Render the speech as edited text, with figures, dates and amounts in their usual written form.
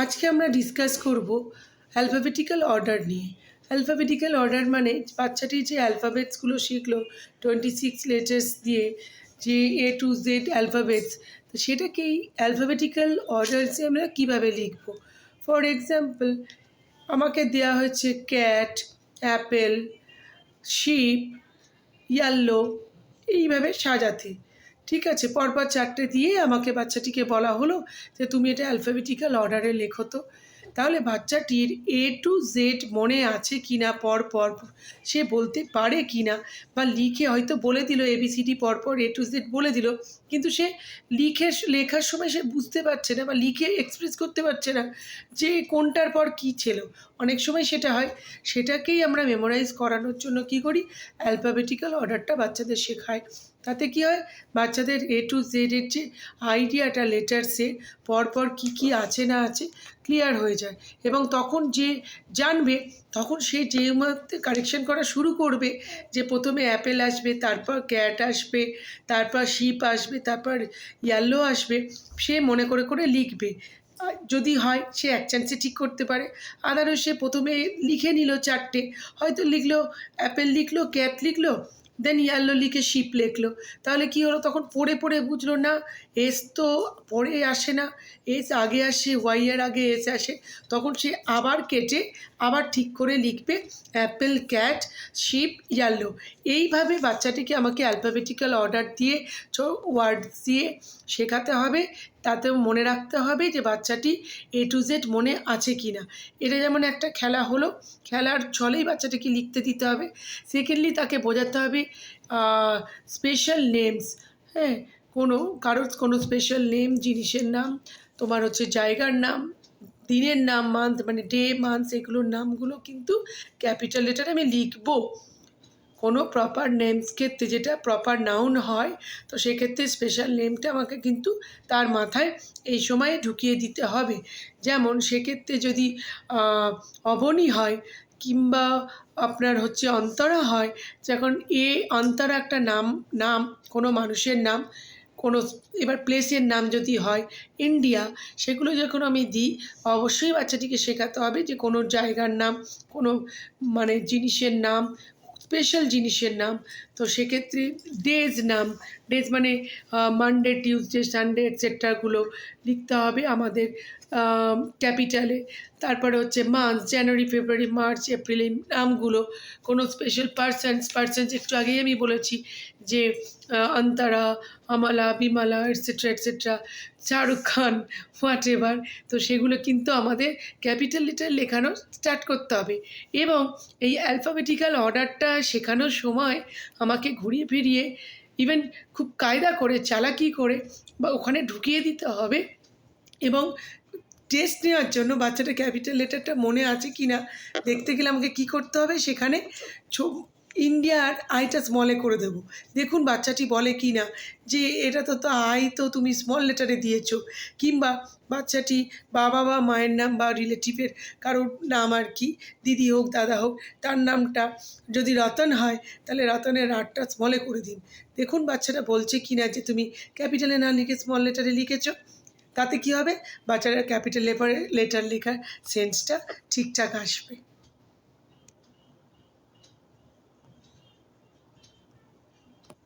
আজকে আমরা ডিসকাস করব অ্যালফাবেটিক্যাল অর্ডার নিয়ে। অ্যালফাবেটিক্যাল অর্ডার মানে বাচ্চাটি যে অ্যালফাবেটসগুলো শিখলো 26 লেটার্স দিয়ে, যে এ টু জেড অ্যালফাবেটস, তো সেটাকেই অ্যালফাবেটিক্যাল অর্ডারসে আমরা কীভাবে লিখব। ফর এক্সাম্পল, আমাকে দেওয়া হয়েছে ক্যাট, অ্যাপেল, শিপ, ইয়েলো, এইভাবে সাজাতে। ঠিক আছে, পরপর চারটে দিয়ে আমাকে বাচ্চাটিকে বলা হলো যে তুমি এটা অ্যালফাবেটিক্যাল অর্ডারে লেখো। তো তাহলে বাচ্চাটির এ টু জেড মনে আছে কি না, পরপর সে বলতে পারে কি না, বা লিখে হয়তো বলে দিল এবিসিডি পরপর এ টু জেড বলে দিল, কিন্তু সে লেখার সময় সে বুঝতে পারছে না বা লিখে এক্সপ্রেস করতে পারছে না যে কোনটার পর কী ছিল। অনেক সময় সেটা হয়। সেটাকেই আমরা মেমোরাইজ করানোর জন্য কী করি, অ্যালফাবেটিক্যাল অর্ডারটা বাচ্চাদের শেখায়। তাতে কী হয়, বাচ্চাদের এ টু জেডের যে আইডিয়াটা লেটার্সে পরপর কী কী আছে না আছে ক্লিয়ার হয়ে যায়। এবং তখন যে জানবে, তখন সে যে মধ্যে কারেকশন করা শুরু করবে, যে প্রথমে অ্যাপেল আসবে, তারপর ক্যাট আসবে, তারপর শিপ আসবে, তারপর ইয়েলো আসবে, সে মনে করে করে লিখবে। যদি হয় সে এক চান্সে ঠিক করতে পারে, আদারও সে প্রথমে লিখে নিল চারটে, হয়তো লিখলো অ্যাপেল, লিখলো ক্যাট, লিখলো দেন ইয়েলো লিখে শিপ লিখলো। তাহলে কী হলো, তখন পড়ে পড়ে বুঝলো না এস তো পরে আসে না, এস আগে আসে, ওয়াইয়ের আগে এস আসে। তখন সে আবার কেটে আবার ঠিক করে লিখবে অ্যাপেল, ক্যাট, শিপ, ইয়েলো। এইভাবে বাচ্চাটিকে আমাকে অ্যালফাবেটিক্যাল অর্ডার দিয়ে ওয়ার্ডস দিয়ে শেখাতে হবে। তাতেও মনে রাখতে হবে যে বাচ্চাটি এ টু জেড মনে আছে কি না। এটা যেমন একটা খেলা হলো, খেলার ছলেই বাচ্চাটিকে লিখতে দিতে হবে। সেকেন্ডলি তাকে বোঝাতে হবে স্পেশাল নেমস, হ্যাঁ, কারোর কোনো স্পেশাল নেম, জিনিসের নাম, তোমার হচ্ছে জায়গার নাম, দিনের নাম, মান্থ মানে ডে, মান্থ, এগুলোর নামগুলো কিন্তু ক্যাপিটাল লেটারে আমি লিখবো। কোনো প্রপার নেমস ক্ষেত্রে, যেটা প্রপার নাউন হয়, তো সেক্ষেত্রে স্পেশাল নেমটা আমাকে কিন্তু তার মাথায় এই সময়ে ঢুকিয়ে দিতে হবে। যেমন সেক্ষেত্রে যদি অবনী হয়, কিংবা আপনার হচ্ছে অন্তরা হয়, যখন অন্তরা একটা নাম কোনো মানুষের নাম, কোনো এবার প্লেসের নাম যদি হয় ইন্ডিয়া, সেগুলো যখন আমি দিই, অবশ্যই বাচ্চাটিকে শেখাতে হবে যে কোনো জায়গার নাম, কোনো মানে জিনিসের নাম, স্পেশাল জিনিসের নাম। তো সেক্ষেত্রে ডেজ মানে মানডে, টিউসডে, সানডে এটসেট্রাগুলো লিখতে হবে আমাদের ক্যাপিটালে। তারপরে হচ্ছে মান্থ, জানুয়ারি, ফেব্রুয়ারি, মার্চ, এপ্রিল, এই নামগুলো। কোনো স্পেশাল পার্সনস একটু আগেই আমি বলেছি যে Antara, Amla, Bimala, etcetera etcetera, Shahrukh Khan, whatever. তো সেগুলো কিন্তু আমাদের ক্যাপিটাল লেটার লেখানো স্টার্ট করতে হবে। এবং এই অ্যালফাবেটিক্যাল অর্ডারটা শেখানোর সময় আমাকে ঘুরিয়ে ফিরিয়ে, ইভেন খুব কায়দা করে, চালাকি করে বা ওখানে ঢুকিয়ে দিতে হবে। এবং টেস্ট নেওয়ার জন্য বাচ্চাটা ক্যাপিটাল লেটারটা মনে আছে কি না দেখতে গেলে আমাকে কী করতে হবে, সেখানে ইন্ডিয়ার আইটা স্মলে করে দেবো। দেখুন বাচ্চাটি বলে কি না যে এটা তো আই তো তুমি স্মল লেটারে দিয়েছো। কিংবা বাচ্চাটি বাবা বা মায়ের নাম বা রিলেটিভের কারোর নাম, আর কি, দিদি হোক, দাদা হোক, তার নামটা যদি রতন হয়, তাহলে রতনের আরটা স্মলে করে দিন। দেখুন বাচ্চাটা বলছে কি না যে তুমি ক্যাপিটালে না লিখে স্মল লেটারে লিখেছো। তাতে কী হবে, বাচ্চারা ক্যাপিটাল লেটার লেখার সেন্সটা ঠিকঠাক আসবে।